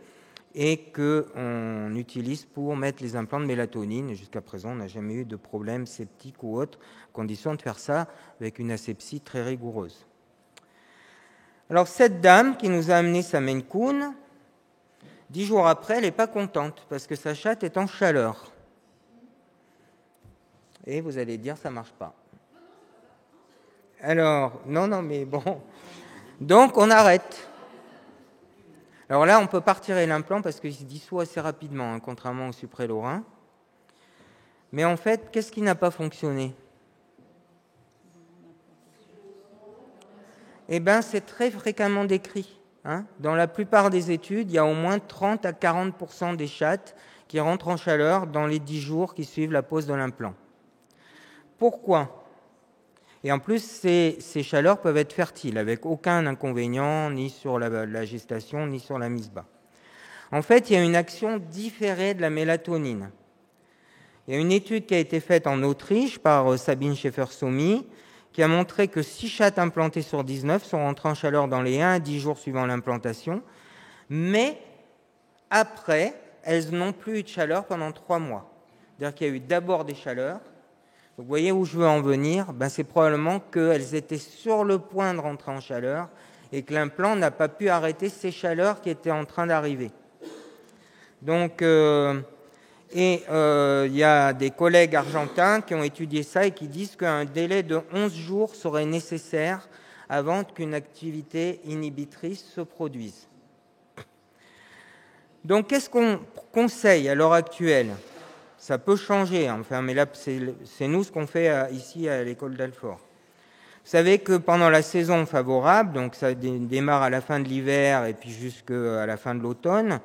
et qu'on utilise pour mettre les implants de mélatonine. Et jusqu'à présent, on n'a jamais eu de problème septique ou autre, à condition de faire ça avec une asepsie très rigoureuse. Alors, cette dame qui nous a amené sa Maine Coon, 10 jours après, elle n'est pas contente parce que sa chatte est en chaleur. Et vous allez dire, ça ne marche pas. Alors, non, mais bon. Donc, on arrête. Alors là, on ne peut pas retirer l'implant parce qu'il se dissout assez rapidement, contrairement au suprélorhin. Mais en fait, qu'est-ce qui n'a pas fonctionné ? C'est très fréquemment décrit. Dans la plupart des études, il y a au moins 30 à 40% des chattes qui rentrent en chaleur dans les 10 jours qui suivent la pose de l'implant. Pourquoi ? Et en plus, ces chaleurs peuvent être fertiles, avec aucun inconvénient, ni sur la gestation, ni sur la mise bas. En fait, il y a une action différée de la mélatonine. Il y a une étude qui a été faite en Autriche par Sabine Schaeffer-Sommy, qui a montré que 6 chattes implantées sur 19 sont rentrées en chaleur dans les 1 à 10 jours suivant l'implantation, mais après, elles n'ont plus eu de chaleur pendant 3 mois. C'est-à-dire qu'il y a eu d'abord des chaleurs, Donc, vous voyez où je veux en venir? C'est probablement qu'elles étaient sur le point de rentrer en chaleur et que l'implant n'a pas pu arrêter ces chaleurs qui étaient en train d'arriver. Donc, il y a des collègues argentins qui ont étudié ça et qui disent qu'un délai de 11 jours serait nécessaire avant qu'une activité inhibitrice se produise. Donc, qu'est-ce qu'on conseille à l'heure actuelle? Ça peut changer, enfin, mais là, c'est nous ce qu'on fait ici à l'école d'Alfort. Vous savez que pendant la saison favorable, donc ça démarre à la fin de l'hiver et puis jusqu'à la fin de l'automne,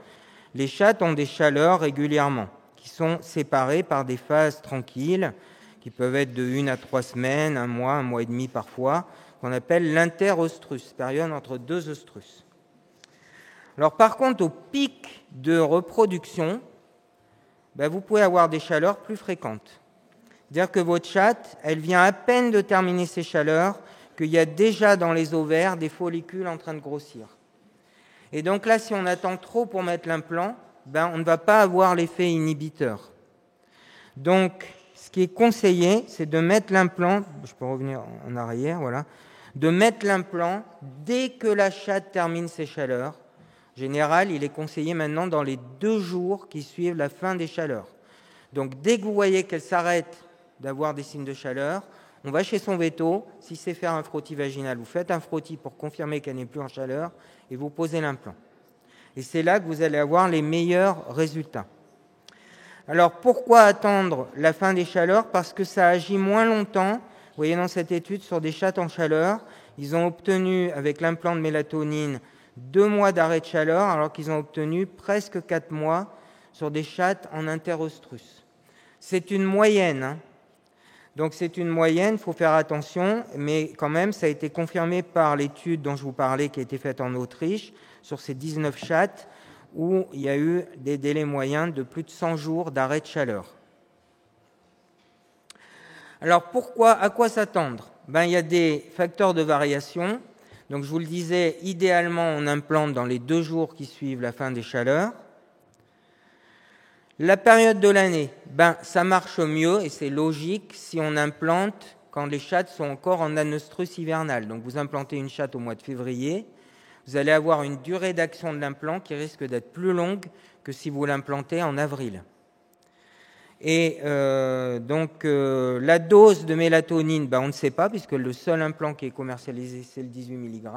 les chattes ont des chaleurs régulièrement, qui sont séparées par des phases tranquilles, qui peuvent être de 1 à 3 semaines, 1 mois et demi parfois, qu'on appelle l'interœstrus, période entre 2 œstrus. Alors par contre, au pic de reproduction, vous pouvez avoir des chaleurs plus fréquentes. C'est-à-dire que votre chatte, elle vient à peine de terminer ses chaleurs, qu'il y a déjà dans les ovaires des follicules en train de grossir. Et donc là, si on attend trop pour mettre l'implant, on ne va pas avoir l'effet inhibiteur. Donc, ce qui est conseillé, c'est de mettre l'implant, je peux revenir en arrière, voilà, de mettre l'implant dès que la chatte termine ses chaleurs. En général, il est conseillé maintenant dans les 2 jours qui suivent la fin des chaleurs. Donc, dès que vous voyez qu'elle s'arrête d'avoir des signes de chaleur, on va chez son véto. Si c'est faire un frottis vaginal, vous faites un frottis pour confirmer qu'elle n'est plus en chaleur et vous posez l'implant. Et c'est là que vous allez avoir les meilleurs résultats. Alors, pourquoi attendre la fin des chaleurs? Parce que ça agit moins longtemps. Vous voyez dans cette étude sur des chattes en chaleur, ils ont obtenu, avec l'implant de mélatonine, 2 mois d'arrêt de chaleur, alors qu'ils ont obtenu presque 4 mois sur des chattes en interœstrus. C'est une moyenne, hein. Donc c'est une moyenne, il faut faire attention, mais quand même, ça a été confirmé par l'étude dont je vous parlais, qui a été faite en Autriche, sur ces 19 chattes, où il y a eu des délais moyens de plus de 100 jours d'arrêt de chaleur. Alors à quoi s'attendre? Il y a des facteurs de variation. Donc je vous le disais, idéalement, on implante dans les 2 jours qui suivent la fin des chaleurs. La période de l'année, ça marche mieux et c'est logique si on implante quand les chattes sont encore en anœstrus hivernal. Donc vous implantez une chatte au mois de février, vous allez avoir une durée d'action de l'implant qui risque d'être plus longue que si vous l'implantez en avril. Et la dose de mélatonine, on ne sait pas, puisque le seul implant qui est commercialisé, c'est le 18 mg.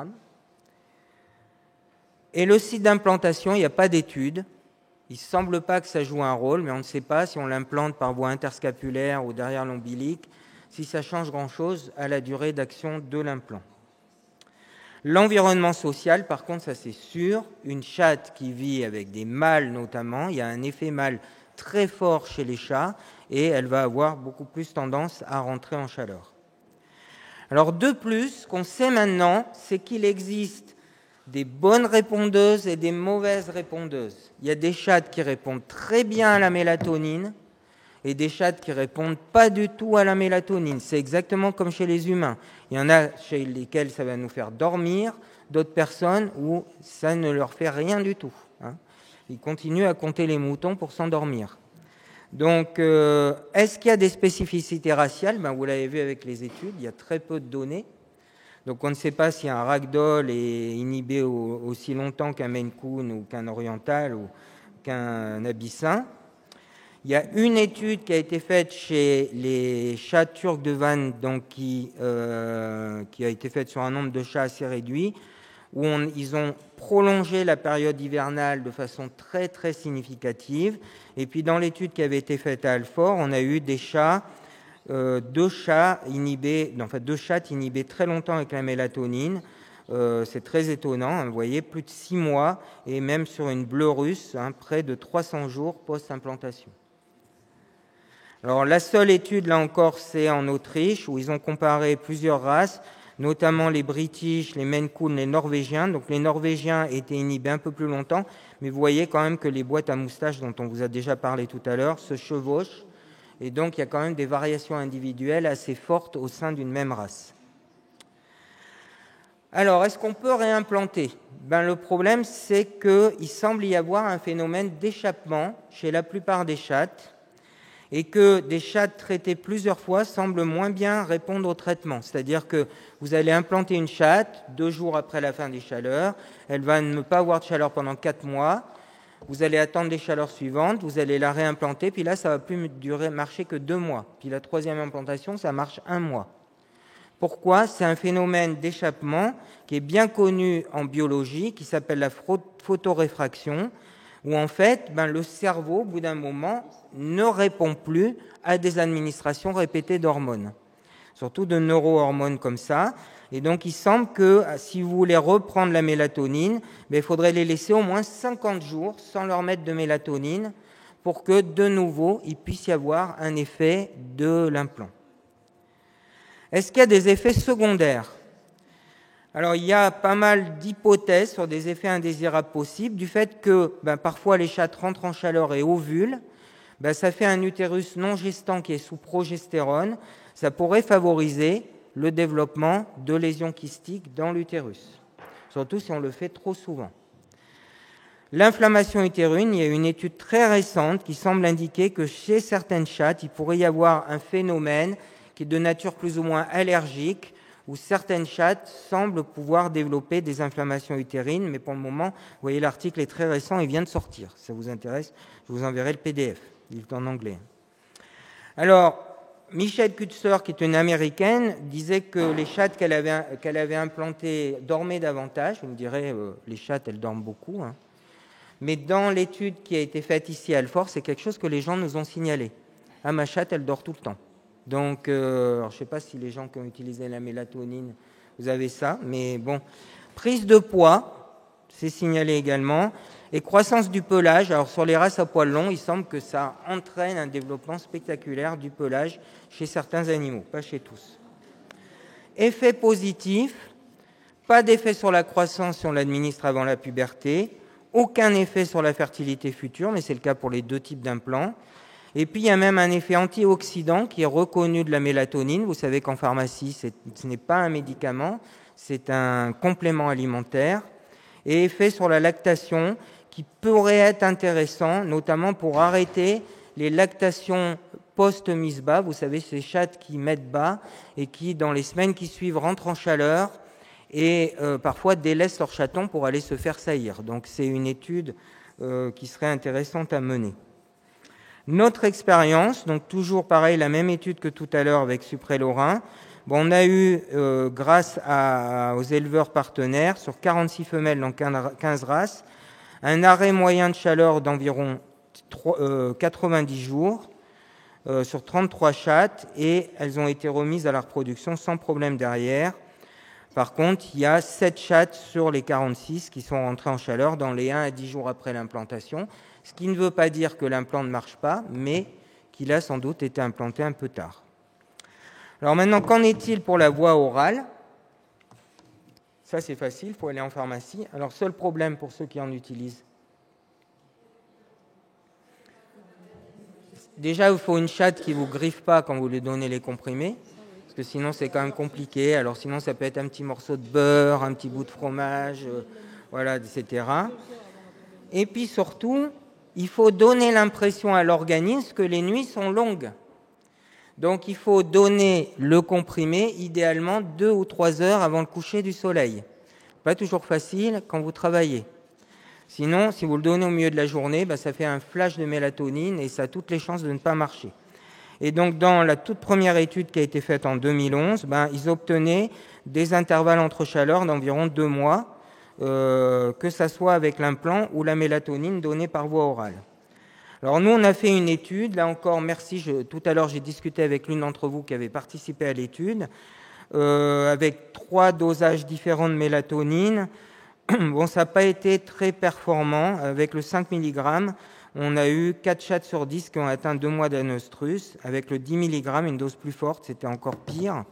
Et le site d'implantation, il n'y a pas d'étude. Il ne semble pas que ça joue un rôle, mais on ne sait pas si on l'implante par voie interscapulaire ou derrière l'ombilic, si ça change grand-chose à la durée d'action de l'implant. L'environnement social, par contre, ça c'est sûr. Une chatte qui vit avec des mâles notamment, il y a un effet mâle très fort chez les chats et elle va avoir beaucoup plus tendance à rentrer en chaleur. Alors de plus, ce qu'on sait maintenant, c'est qu'il existe des bonnes répondeuses et des mauvaises répondeuses. Il y a des chattes qui répondent très bien à la mélatonine et des chattes qui répondent pas du tout à la mélatonine. C'est exactement comme chez les humains. Il y en a chez lesquels ça va nous faire dormir, d'autres personnes où ça ne leur fait rien du tout, hein. Ils continuent à compter les moutons pour s'endormir. Donc, est-ce qu'il y a des spécificités raciales? Vous l'avez vu avec les études, il y a très peu de données. Donc, on ne sait pas si un ragdoll est inhibé aussi longtemps qu'un Maine Coon ou qu'un oriental ou qu'un abyssin. Il y a une étude qui a été faite chez les chats turcs de Van, donc qui a été faite sur un nombre de chats assez réduit, où ils ont prolongé la période hivernale de façon très très significative. Et puis dans l'étude qui avait été faite à Alfort, on a eu des chats, deux chattes inhibés très longtemps avec la mélatonine. C'est très étonnant, hein, vous voyez, plus de 6 mois, et même sur une bleue russe, près de 300 jours post-implantation. Alors la seule étude, là encore, c'est en Autriche, où ils ont comparé plusieurs races, notamment les British, les Maine Coon, les Norvégiens. Donc les Norvégiens étaient inhibés un peu plus longtemps, mais vous voyez quand même que les boîtes à moustaches, dont on vous a déjà parlé tout à l'heure, se chevauchent. Et donc il y a quand même des variations individuelles assez fortes au sein d'une même race. Alors, est-ce qu'on peut réimplanter? Le problème, c'est qu'il semble y avoir un phénomène d'échappement chez la plupart des chattes. et que des chattes traitées plusieurs fois semblent moins bien répondre au traitement. C'est-à-dire que vous allez implanter une chatte 2 jours après la fin des chaleurs, elle va ne pas avoir de chaleur pendant 4 mois, vous allez attendre les chaleurs suivantes, vous allez la réimplanter, puis là, ça ne va plus marcher que 2 mois. Puis la 3e implantation, ça marche 1 mois. Pourquoi ? C'est un phénomène d'échappement qui est bien connu en biologie, qui s'appelle la photoréfraction, où en fait, le cerveau, au bout d'un moment, ne répond plus à des administrations répétées d'hormones, surtout de neurohormones comme ça. Et donc, il semble que si vous voulez reprendre la mélatonine, il faudrait les laisser au moins 50 jours sans leur mettre de mélatonine pour que, de nouveau, il puisse y avoir un effet de l'implant. Est-ce qu'il y a des effets secondaires ? Alors, il y a pas mal d'hypothèses sur des effets indésirables possibles, du fait que parfois les chattes rentrent en chaleur et ovulent, ça fait un utérus non gestant qui est sous progestérone, ça pourrait favoriser le développement de lésions kystiques dans l'utérus, surtout si on le fait trop souvent. L'inflammation utérine, il y a une étude très récente qui semble indiquer que chez certaines chattes, il pourrait y avoir un phénomène qui est de nature plus ou moins allergique, où certaines chattes semblent pouvoir développer des inflammations utérines, mais pour le moment, vous voyez, l'article est très récent, il vient de sortir. Si ça vous intéresse, je vous enverrai le PDF, il est en anglais. Alors, Michelle Kutzer, qui est une Américaine, disait que les chattes qu'elle avait implantées dormaient davantage. Vous me direz, les chattes, elles dorment beaucoup. Hein. Mais dans l'étude qui a été faite ici à Alfort, c'est quelque chose que les gens nous ont signalé. Ah, ma chatte, elle dort tout le temps. Donc, je ne sais pas si les gens qui ont utilisé la mélatonine, vous avez ça, mais bon. Prise de poids, c'est signalé également. Et croissance du pelage. Alors, sur les races à poils longs, il semble que ça entraîne un développement spectaculaire du pelage chez certains animaux, pas chez tous. Effet positif, pas d'effet sur la croissance si on l'administre avant la puberté, aucun effet sur la fertilité future, mais c'est le cas pour les 2 types d'implants. Et puis, il y a même un effet antioxydant qui est reconnu de la mélatonine. Vous savez qu'en pharmacie, ce n'est pas un médicament, c'est un complément alimentaire. Et effet sur la lactation qui pourrait être intéressant, notamment pour arrêter les lactations post-mise bas. Vous savez, ces chattes qui mettent bas et qui, dans les semaines qui suivent, rentrent en chaleur et parfois délaissent leur chaton pour aller se faire saillir. Donc, c'est une étude qui serait intéressante à mener. Notre expérience, donc toujours pareil, la même étude que tout à l'heure avec Supré-Lorrain. On a eu, grâce aux éleveurs partenaires, sur 46 femelles dans 15 races, un arrêt moyen de chaleur d'environ 90 jours sur 33 chattes, et elles ont été remises à la reproduction sans problème derrière. Par contre, il y a 7 chattes sur les 46 qui sont rentrées en chaleur dans les 1 à 10 jours après l'implantation, ce qui ne veut pas dire que l'implant ne marche pas, mais qu'il a sans doute été implanté un peu tard. Alors maintenant, qu'en est-il pour la voie orale ? Ça, c'est facile, il faut aller en pharmacie. Alors, seul problème pour ceux qui en utilisent. Déjà, il faut une chatte qui ne vous griffe pas quand vous lui donnez les comprimés, parce que sinon, c'est quand même compliqué. Alors, sinon, ça peut être un petit morceau de beurre, un petit bout de fromage, voilà, etc. Et puis, surtout, il faut donner l'impression à l'organisme que les nuits sont longues. Donc, il faut donner le comprimé, idéalement 2 ou 3 heures avant le coucher du soleil. Pas toujours facile quand vous travaillez. Sinon, si vous le donnez au milieu de la journée, ça fait un flash de mélatonine et ça a toutes les chances de ne pas marcher. Et donc, dans la toute première étude qui a été faite en 2011, ils obtenaient des intervalles entre chaleurs d'environ 2 mois, que ça soit avec l'implant ou la mélatonine donnée par voie orale. Alors nous, on a fait une étude, là encore, merci, tout à l'heure j'ai discuté avec l'une d'entre vous qui avait participé à l'étude, avec 3 dosages différents de mélatonine. Bon, ça n'a pas été très performant. Avec le 5 mg, on a eu 4 chattes sur 10 qui ont atteint 2 mois d'anostrus. Avec le 10 mg, une dose plus forte, c'était encore pire.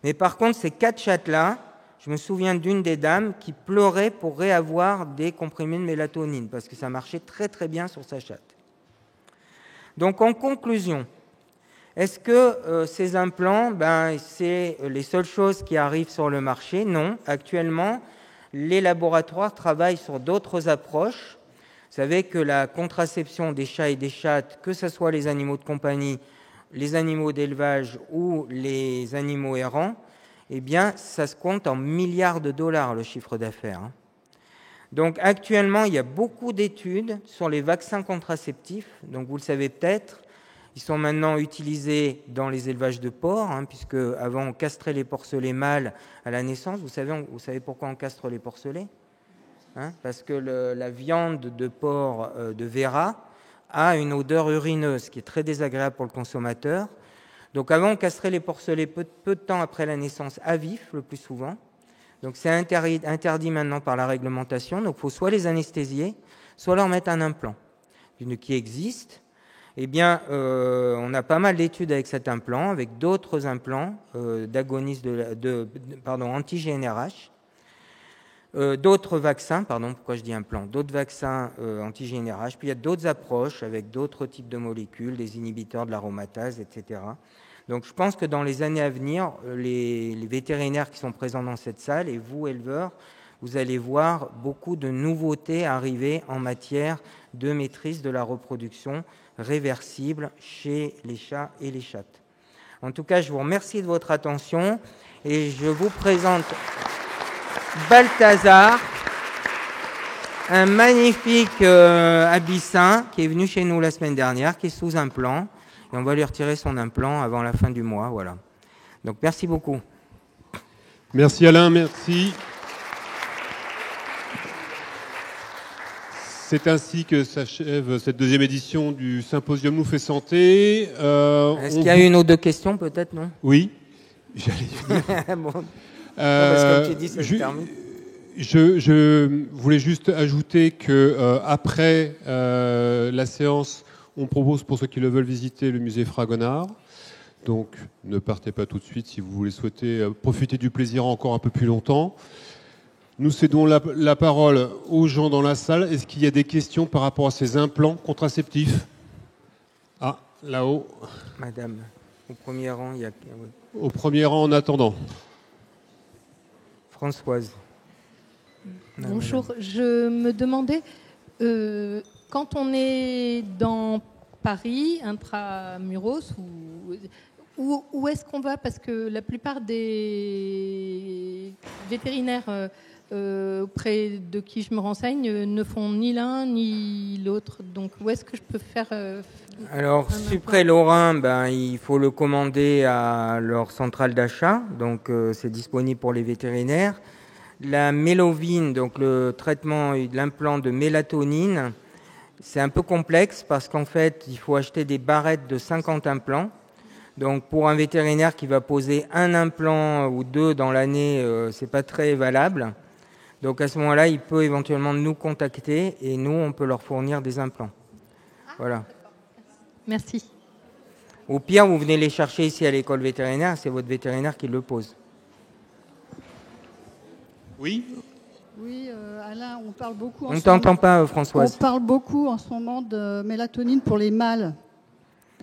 Mais par contre, ces 4 chattes-là, je me souviens d'une des dames qui pleurait pour réavoir des comprimés de mélatonine, parce que ça marchait très très bien sur sa chatte. Donc en conclusion, est-ce que ces implants, c'est les seules choses qui arrivent sur le marché ? Non. Actuellement, les laboratoires travaillent sur d'autres approches. Vous savez que la contraception des chats et des chattes, que ce soit les animaux de compagnie, les animaux d'élevage ou les animaux errants, eh bien, ça se compte en milliards de dollars, le chiffre d'affaires. Donc, actuellement, il y a beaucoup d'études sur les vaccins contraceptifs. Donc, vous le savez peut-être, ils sont maintenant utilisés dans les élevages de porcs, puisque avant on castrait les porcelets mâles à la naissance. Vous savez pourquoi on castre les porcelets ? Parce que la viande de porc de Véra a une odeur urineuse qui est très désagréable pour le consommateur. Donc avant, on castrait les porcelets peu de temps après la naissance à vif, le plus souvent. Donc c'est interdit maintenant par la réglementation. Donc il faut soit les anesthésier, soit leur mettre un implant qui existe. Eh bien, on a pas mal d'études avec cet implant, avec d'autres implants d'agonistes anti-GnRH. D'autres vaccins, pourquoi je dis implant, d'autres vaccins anti-GnRH, puis il y a d'autres approches avec d'autres types de molécules, des inhibiteurs de l'aromatase, etc. Donc je pense que dans les années à venir, les vétérinaires qui sont présents dans cette salle, et vous, éleveurs, vous allez voir beaucoup de nouveautés arriver en matière de maîtrise de la reproduction réversible chez les chats et les chattes. En tout cas, je vous remercie de votre attention et je vous présente Balthazar, un magnifique abyssin qui est venu chez nous la semaine dernière, qui est sous implant, et on va lui retirer son implant avant la fin du mois. Voilà. Donc merci beaucoup. Merci Alain, merci. C'est ainsi que s'achève cette deuxième édition du Symposium Nous fait Santé. Est-ce qu'il y a une ou deux questions peut-être, non ? Oui, j'allais dire. Bon. Parce que comme tu dis, ça se termine. Je voulais juste ajouter que après la séance, on propose pour ceux qui le veulent visiter le musée Fragonard. Donc ne partez pas tout de suite si vous voulez souhaiter profiter du plaisir encore un peu plus longtemps. Nous cédons la parole aux gens dans la salle. Est-ce qu'il y a des questions par rapport à ces implants contraceptifs ? Ah, là-haut. Madame, au premier rang, il y a... Au premier rang en attendant. Françoise. Bonjour, je me demandais, quand on est dans Paris, intramuros, où est-ce qu'on va ? Parce que la plupart des vétérinaires auprès de qui je me renseigne ne font ni l'un ni l'autre. Donc où est-ce que je peux faire Alors, Supré-Lorrain, il faut le commander à leur centrale d'achat. Donc, c'est disponible pour les vétérinaires. La mélovine, donc le traitement de l'implant de mélatonine, c'est un peu complexe parce qu'en fait, il faut acheter des barrettes de 50 implants. Donc, pour un vétérinaire qui va poser un implant ou deux dans l'année, c'est pas très valable. Donc, à ce moment-là, il peut éventuellement nous contacter et nous, on peut leur fournir des implants. Voilà. Merci. Au pire, vous venez les chercher ici à l'école vétérinaire, c'est votre vétérinaire qui le pose. Oui. Oui, Alain, on parle beaucoup. On ne t'entend pas, Françoise. On parle beaucoup en ce moment de mélatonine pour les mâles.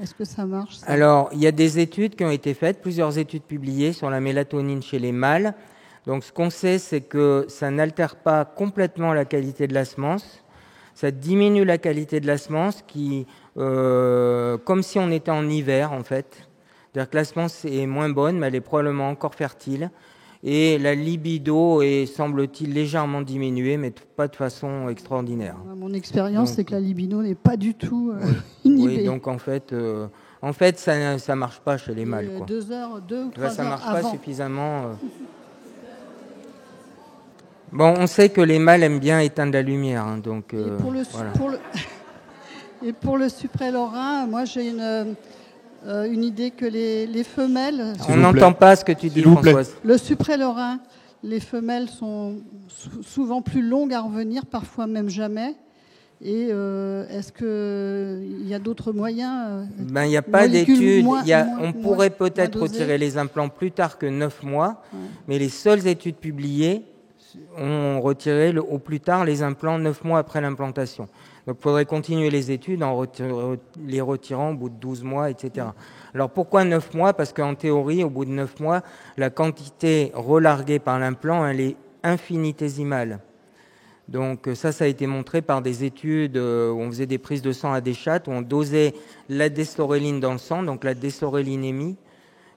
Est-ce que ça marche ça ? Alors, il y a des études qui ont été faites, plusieurs études publiées sur la mélatonine chez les mâles. Donc, ce qu'on sait, c'est que ça n'altère pas complètement la qualité de la semence. Ça diminue la qualité de la semence, comme si on était en hiver, en fait. C'est-à-dire que la semence est moins bonne, mais elle est probablement encore fertile. Et la libido est, semble-t-il, légèrement diminuée, mais pas de façon extraordinaire. Mon expérience, c'est que la libido n'est pas du tout inhibée. Oui, donc en fait, ça ne marche pas chez les mâles. 2 heures, 2 ou 3 heures ça ne marche avant. pas suffisamment. Bon, on sait que les mâles aiment bien éteindre la lumière. Donc, et pour le Supré-Lorrain, moi j'ai une idée que les femelles... On n'entend pas ce que tu dis, Françoise. Le Supré-Lorrain, les femelles sont souvent plus longues à revenir, parfois même jamais. Et est-ce qu'il y a d'autres moyens Il n'y a pas d'études. On pourrait peut-être retirer les implants plus tard que 9 mois, mais les seules études publiées ont retiré au plus tard les implants 9 mois après l'implantation. Donc il faudrait continuer les études en les retirant au bout de 12 mois, etc. Alors pourquoi 9 mois ? Parce qu'en théorie, au bout de 9 mois, la quantité relarguée par l'implant, elle est infinitésimale. Donc ça a été montré par des études où on faisait des prises de sang à des chattes, où on dosait la deslorelline dans le sang, donc la deslorellinémie,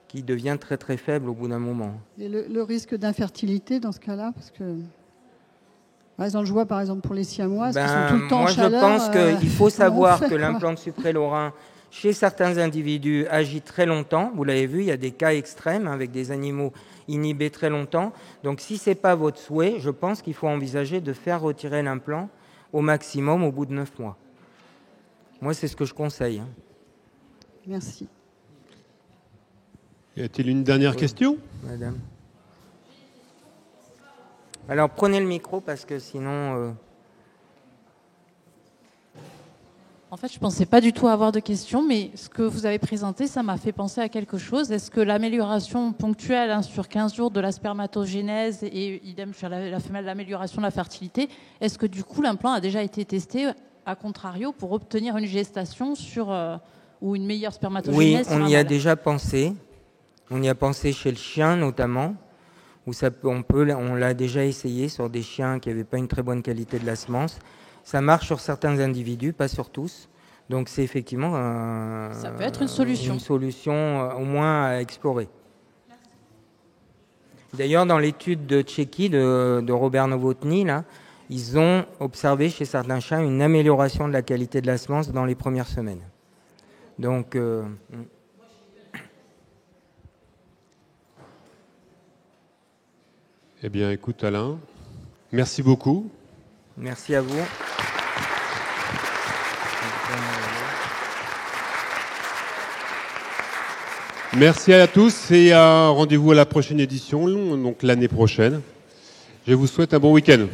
qui devient très très faible au bout d'un moment. Et le risque d'infertilité dans ce cas-là, parce que par exemple, je vois par exemple pour les siamoises qui sont tout le temps en chaleur. Moi, je pense qu'il faut savoir que l'implant de supralorhin, chez certains individus, agit très longtemps. Vous l'avez vu, il y a des cas extrêmes avec des animaux inhibés très longtemps. Donc, si ce n'est pas votre souhait, je pense qu'il faut envisager de faire retirer l'implant au maximum au bout de 9 mois. Moi, c'est ce que je conseille. Merci. Y a-t-il une dernière question, Madame? Alors, prenez le micro parce que sinon... En fait, je ne pensais pas du tout avoir de questions, mais ce que vous avez présenté, ça m'a fait penser à quelque chose. Est-ce que l'amélioration ponctuelle sur 15 jours de la spermatogénèse et idem sur la femelle, l'amélioration de la fertilité, est-ce que du coup l'implant a déjà été testé à contrario pour obtenir une gestation ou une meilleure spermatogénèse? Oui, on y a déjà pensé. On y a pensé chez le chien notamment, où on l'a déjà essayé sur des chiens qui n'avaient pas une très bonne qualité de la semence. Ça marche sur certains individus, pas sur tous. Donc c'est effectivement ça peut être une solution. Une solution au moins à explorer. Merci. D'ailleurs, dans l'étude de Tchéquie de Robert Novotny, là, ils ont observé chez certains chiens une amélioration de la qualité de la semence dans les premières semaines. Donc... Eh bien, écoute Alain, merci beaucoup. Merci à vous. Merci à tous et rendez-vous à la prochaine édition, donc l'année prochaine. Je vous souhaite un bon week-end.